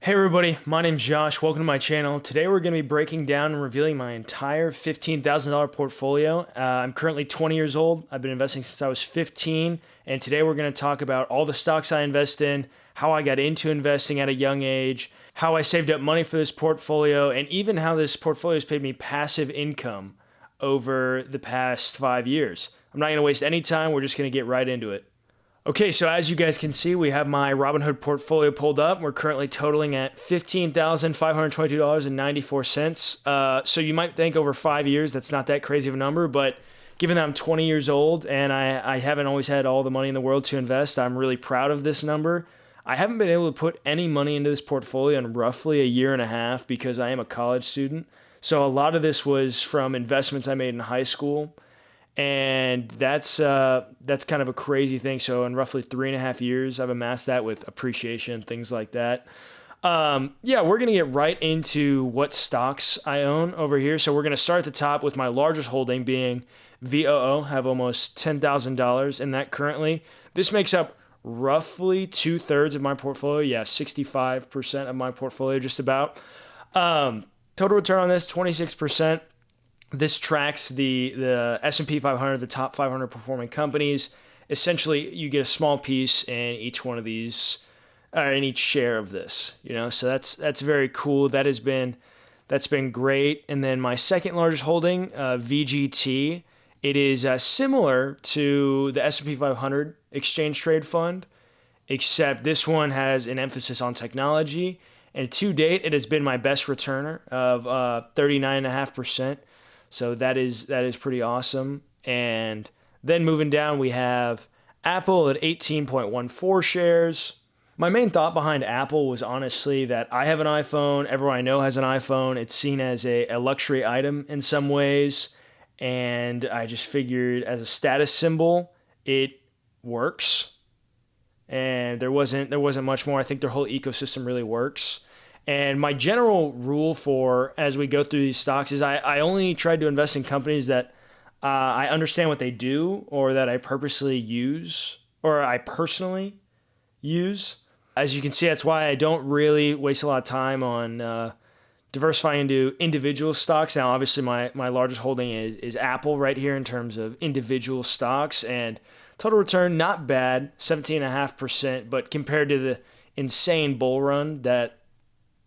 Hey everybody, my name's Josh. Welcome to my channel. Today we're going to be breaking down and revealing my entire $15,000 portfolio. I'm currently 20 years old. I've been investing since I was 15, and today we're going to talk about all the stocks I invest in, how I got into investing at a young age, how I saved up money for this portfolio, and even how this portfolio has paid me passive income over the past 5 years. I'm not going to waste any time. We're just going to get right into it. Okay, so as you guys can see, we have my Robinhood portfolio pulled up. We're currently totaling at $15,522.94. So you might think over 5 years, that's not that crazy of a number, but given that I'm 20 years old and I haven't always had all the money in the world to invest, I'm really proud of this number. I haven't been able to put any money into this portfolio in roughly a year and a half because I am a college student. So a lot of this was from investments I made in high school. And that's kind of a crazy thing. So in roughly 3.5 years, I've amassed that with appreciation, things like that. We're going to get right into what stocks I own over here. So we're going to start at the top with my largest holding being VOO. Have almost $10,000 in that currently. This makes up roughly 2/3 of my portfolio. Yeah, 65% of my portfolio, just about. Total return on this, 26%. This tracks the S&P 500, the top 500 performing companies. Essentially, you get a small piece in each one of these, in each share of this. So that's very cool. That's been great. And then my second largest holding, VGT, it is similar to the S&P 500 exchange trade fund, except this one has an emphasis on technology. And to date, it has been my best returner of 39.5%. So that is pretty awesome. And then moving down, we have Apple at 18.14 shares. My main thought behind Apple was honestly that I have an iPhone. Everyone I know has an iPhone. It's seen as a luxury item in some ways. And I just figured as a status symbol, it works. And there wasn't much more. I think their whole ecosystem really works. And my general rule for as we go through these stocks is I only try to invest in companies that I understand what they do or that I purposely use or I personally use. As you can see, that's why I don't really waste a lot of time on diversifying into individual stocks. Now, obviously, my largest holding is Apple right here in terms of individual stocks. And total return, not bad, 17.5%. But compared to the insane bull run that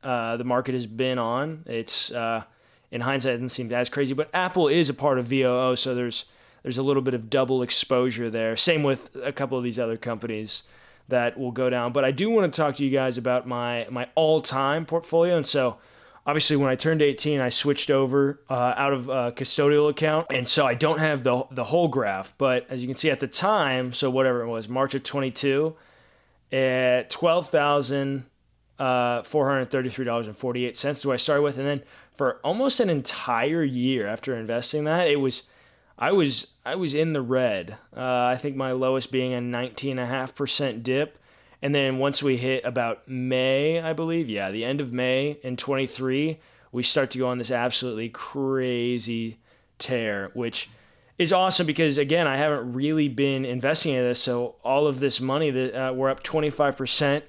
the market has been on, it's in hindsight it doesn't seem as crazy, but Apple is a part of VOO, so there's a little bit of double exposure there. Same with a couple of these other companies that will go down. But I do want to talk to you guys about my all-time portfolio. And so obviously when I turned 18, I switched over out of a custodial account, and so I don't have the whole graph. But as you can see at the time, so whatever it was, March of 22, at $12,433.48 is what I started with. And then for almost an entire year after investing that, I was in the red. I think my lowest being a 19.5% dip. And then once we hit about May, I believe, the end of May in 23, we start to go on this absolutely crazy tear, which is awesome because, again, I haven't really been investing in this. So all of this money, that we're up 25%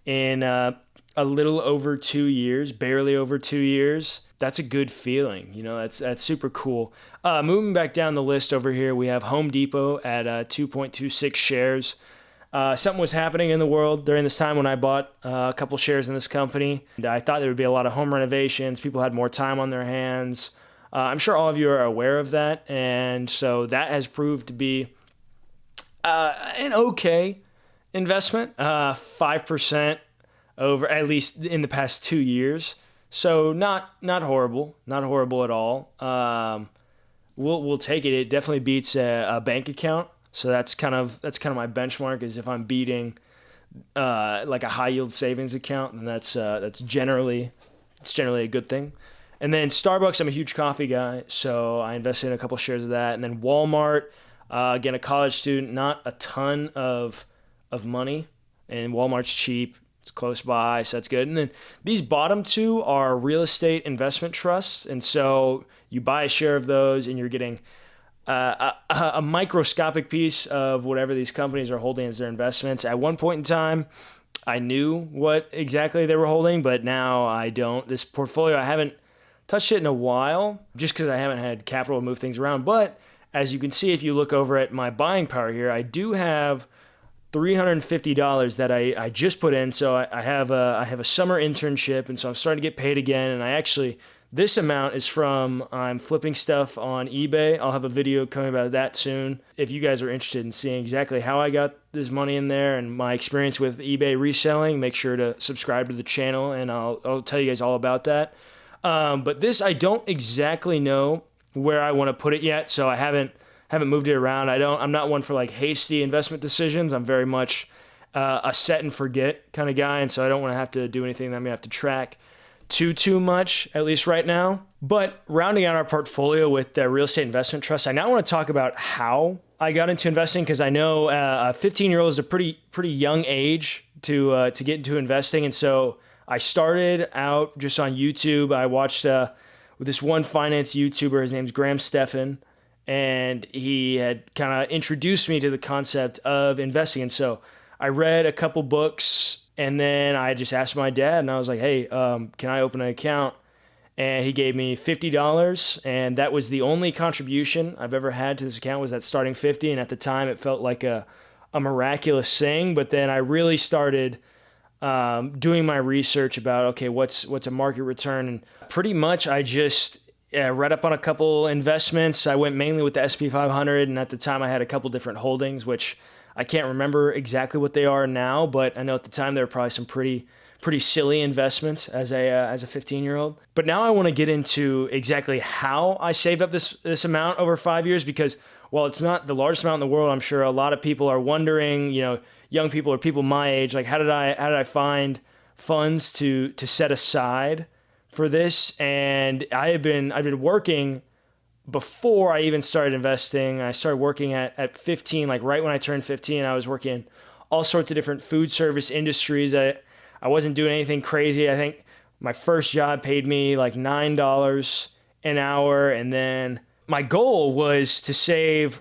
in a little over 2 years, barely over 2 years. That's a good feeling. That's super cool. Moving back down the list over here, we have Home Depot at 2.26 shares. Something was happening in the world during this time when I bought a couple shares in this company. And I thought there would be a lot of home renovations. People had more time on their hands. I'm sure all of you are aware of that. And so that has proved to be an okay investment, 5% over, at least in the past 2 years. So not horrible at all. We'll take it. It definitely beats a bank account. So that's kind of my benchmark. Is if I'm beating like a high yield savings account, then that's generally a good thing. And then Starbucks, I'm a huge coffee guy, so I invested in a couple shares of that. And then Walmart, again, a college student, not a ton of money, and Walmart's cheap. It's close by, so that's good. And then these bottom two are real estate investment trusts. And so you buy a share of those and you're getting a microscopic piece of whatever these companies are holding as their investments. At one point in time, I knew what exactly they were holding, but now I don't. This portfolio, I haven't touched it in a while just because I haven't had capital to move things around. But as you can see, if you look over at my buying power here, I do have $350 that I just put in. So I have a summer internship, and so I'm starting to get paid again. And I actually, this amount is from, I'm flipping stuff on eBay. I'll have a video coming about that soon. If you guys are interested in seeing exactly how I got this money in there and my experience with eBay reselling, make sure to subscribe to the channel, and I'll tell you guys all about that. But this, I don't exactly know where I want to put it yet, so I haven't moved it around. I'm not one for like hasty investment decisions. I'm very much a set and forget kind of guy, and so I don't want to have to do anything that I'm gonna have to track too much, at least right now. But rounding out our portfolio with the real estate investment trust, I now want to talk about how I got into investing, because I know a 15-year-old is a pretty young age to get into investing, and so I started out just on YouTube. I watched with this one finance YouTuber. His name's Graham Stephan, and he had kind of introduced me to the concept of investing. And so I read a couple books, and then I just asked my dad, and I was like, hey, can I open an account? And he gave me $50, and that was the only contribution I've ever had to this account, was that starting 50. And at the time, it felt like a miraculous thing. But then I really started doing my research about, okay, what's a market return? And pretty much I just read up on a couple investments. I went mainly with the SP 500, and at the time I had a couple different holdings, which I can't remember exactly what they are now, but I know at the time there were probably some pretty silly investments as a 15-year-old. But now I want to get into exactly how I saved up this amount over 5 years, because while it's not the largest amount in the world, I'm sure a lot of people are wondering, young people or people my age, like how did I find funds to set aside for this? And I've been working before I even started investing. I started working at 15, like right when I turned 15. I was working in all sorts of different food service industries. I wasn't doing anything crazy. I think my first job paid me like $9 an hour, and then my goal was to save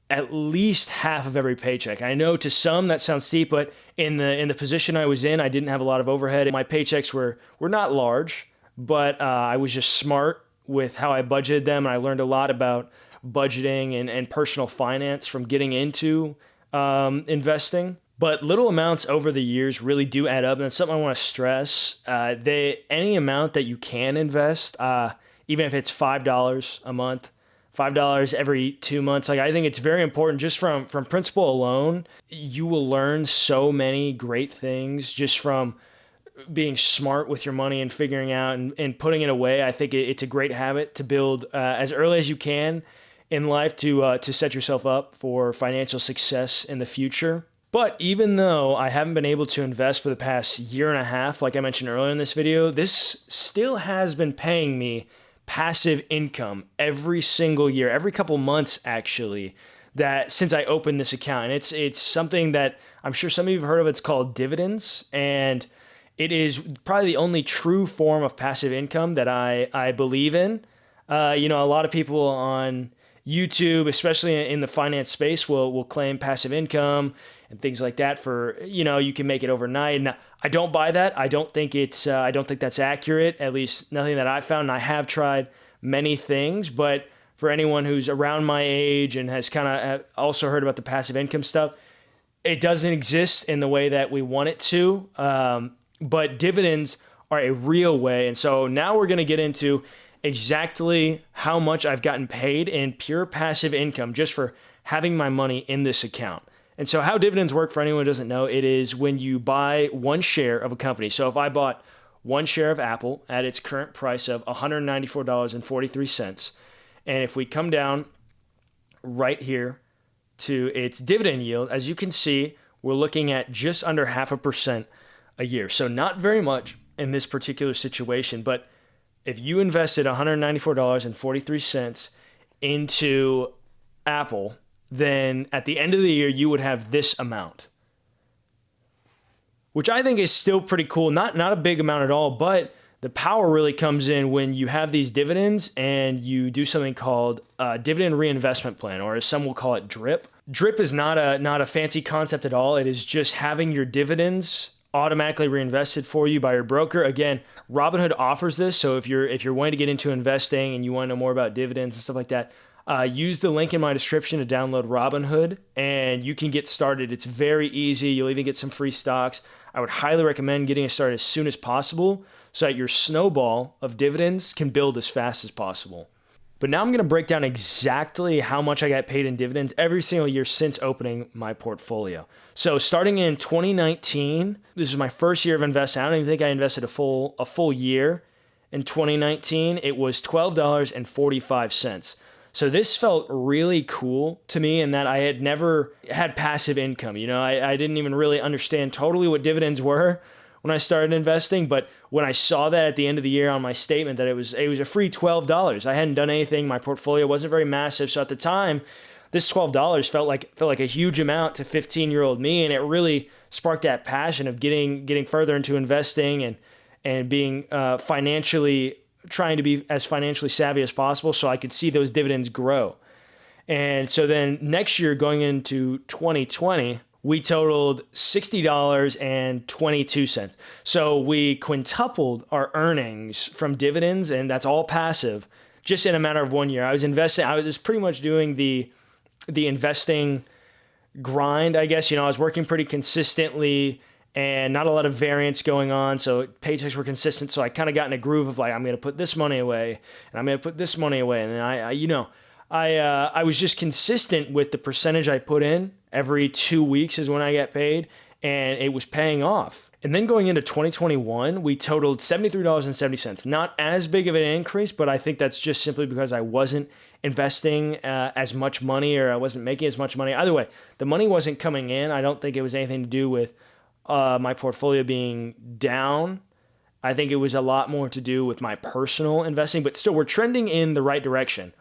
at least half of every paycheck. I know to some that sounds steep, but in the position I was in, I didn't have a lot of overhead. My paychecks were not large, but I was just smart with how I budgeted them, and I learned a lot about budgeting and personal finance from getting into investing. But little amounts over the years really do add up, and that's something I want to stress. Any amount that you can invest, even if it's $5 a month, $5 every 2 months. Like, I think it's very important. Just from principle alone, you will learn so many great things just from being smart with your money and figuring out and putting it away. I think it's a great habit to build as early as you can in life to set yourself up for financial success in the future. But even though I haven't been able to invest for the past year and a half, like I mentioned earlier in this video, this still has been paying me passive income every single year, every couple months actually, that since I opened this account. And it's something that I'm sure some of you have heard of. It's called dividends, and it is probably the only true form of passive income that I believe in. A lot of people on YouTube, especially in the finance space, will claim passive income and things like that for, you can make it overnight. And I don't buy that. I don't think that's accurate, at least nothing that I've found. And I have tried many things, but for anyone who's around my age and has kind of also heard about the passive income stuff, it doesn't exist in the way that we want it to. But dividends are a real way. And so now we're going to get into exactly how much I've gotten paid in pure passive income just for having my money in this account. And so how dividends work, for anyone who doesn't know, it is when you buy one share of a company. So if I bought one share of Apple at its current price of $194.43, and if we come down right here to its dividend yield, as you can see, we're looking at just under 0.5% a year. So not very much in this particular situation, but if you invested $194.43 into Apple, then at the end of the year, you would have this amount, which I think is still pretty cool. Not a big amount at all, but the power really comes in when you have these dividends and you do something called a dividend reinvestment plan, or as some will call it, DRIP. DRIP is not a fancy concept at all. It is just having your dividends automatically reinvested for you by your broker. Again, Robinhood offers this. So if you're wanting to get into investing and you want to know more about dividends and stuff like that, use the link in my description to download Robinhood and you can get started. It's very easy. You'll even get some free stocks. I would highly recommend getting started as soon as possible so that your snowball of dividends can build as fast as possible. But now I'm going to break down exactly how much I got paid in dividends every single year since opening my portfolio. So starting in 2019, this is my first year of investing. I don't even think I invested a full year. In 2019, it was $12.45. So this felt really cool to me in that I had never had passive income. I didn't even really understand totally what dividends were when I started investing, but when I saw that at the end of the year on my statement that it was a free $12, I hadn't done anything. My portfolio wasn't very massive, so at the time, this $12 felt like a huge amount to 15-year-old me, and it really sparked that passion of getting further into investing and being trying to be as financially savvy as possible, so I could see those dividends grow. And so then next year, going into 2020. We totaled $60.22. So we quintupled our earnings from dividends, and that's all passive, just in a matter of 1 year. I was pretty much doing the investing grind, I guess. I was working pretty consistently and not a lot of variance going on. So paychecks were consistent. So I kind of got in a groove of like, I'm going to put this money away and I'm going to put this money away. And then I was just consistent with the percentage I put in. Every 2 weeks is when I get paid, and it was paying off. And then going into 2021, we totaled $73.70. Not as big of an increase, but I think that's just simply because I wasn't investing as much money, or I wasn't making as much money. Either way, the money wasn't coming in. I don't think it was anything to do with my portfolio being down. I think it was a lot more to do with my personal investing, but still we're trending in the right direction.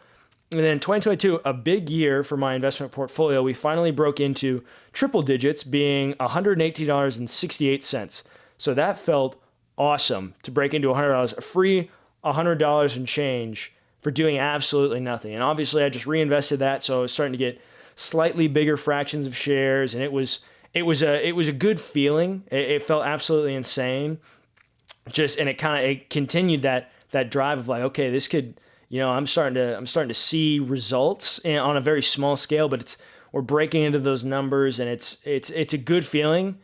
And then 2022, a big year for my investment portfolio, we finally broke into triple digits, being $118.68. So that felt awesome to break into $100, a free $100 and change for doing absolutely nothing. And obviously I just reinvested that, so I was starting to get slightly bigger fractions of shares, and it was a good feeling. It felt absolutely insane. And it continued that drive of like, okay, this could, I'm starting to see results on a very small scale, but we're breaking into those numbers, and it's a good feeling.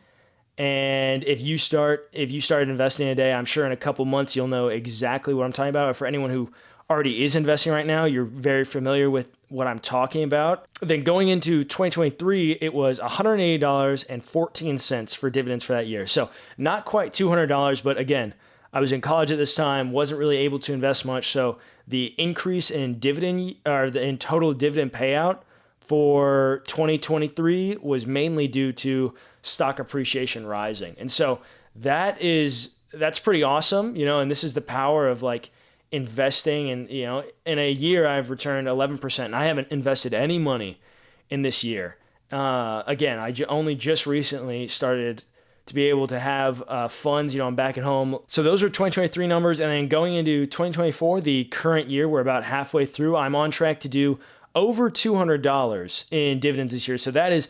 And if you started investing today, I'm sure in a couple months you'll know exactly what I'm talking about. For anyone who already is investing right now, you're very familiar with what I'm talking about. Then going into 2023, it was $180.14 for dividends for that year. So not quite $200, but again, I was in college at this time, wasn't really able to invest much. So the increase in in total dividend payout for 2023 was mainly due to stock appreciation rising. And so that's pretty awesome, and this is the power of like investing. And, in a year I've returned 11%, and I haven't invested any money in this year. Again, I only just recently started to be able to have funds, I'm back at home. So those are 2023 numbers. And then going into 2024, the current year, we're about halfway through. I'm on track to do over $200 in dividends this year. So that is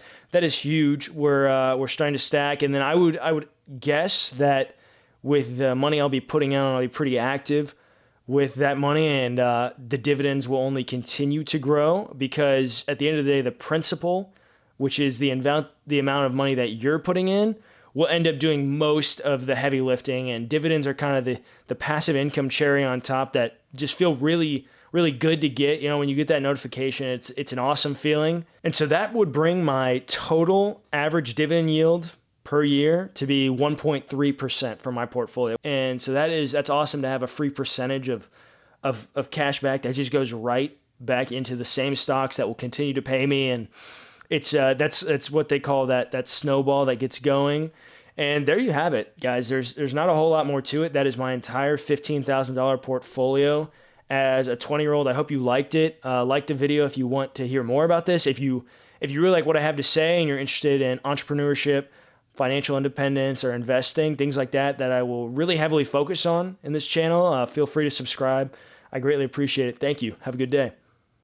huge. We're starting to stack. And then I would guess that with the money I'll be putting out, I'll be pretty active with that money, and the dividends will only continue to grow, because at the end of the day, the principal, which is the amount of money that you're putting in, will end up doing most of the heavy lifting, and dividends are kind of the passive income cherry on top that just feel really, really good to get. When you get that notification, it's an awesome feeling. And so that would bring my total average dividend yield per year to be 1.3% for my portfolio. And so that's awesome to have a free percentage of cash back that just goes right back into the same stocks that will continue to pay me. And it's what they call that snowball that gets going. And there you have it, guys. There's not a whole lot more to it. That is my entire $15,000 portfolio as a 20-year-old. I hope you liked it. Like the video if you want to hear more about this. If you really like what I have to say and you're interested in entrepreneurship, financial independence, or investing, things like that I will really heavily focus on in this channel, feel free to subscribe. I greatly appreciate it. Thank you. Have a good day.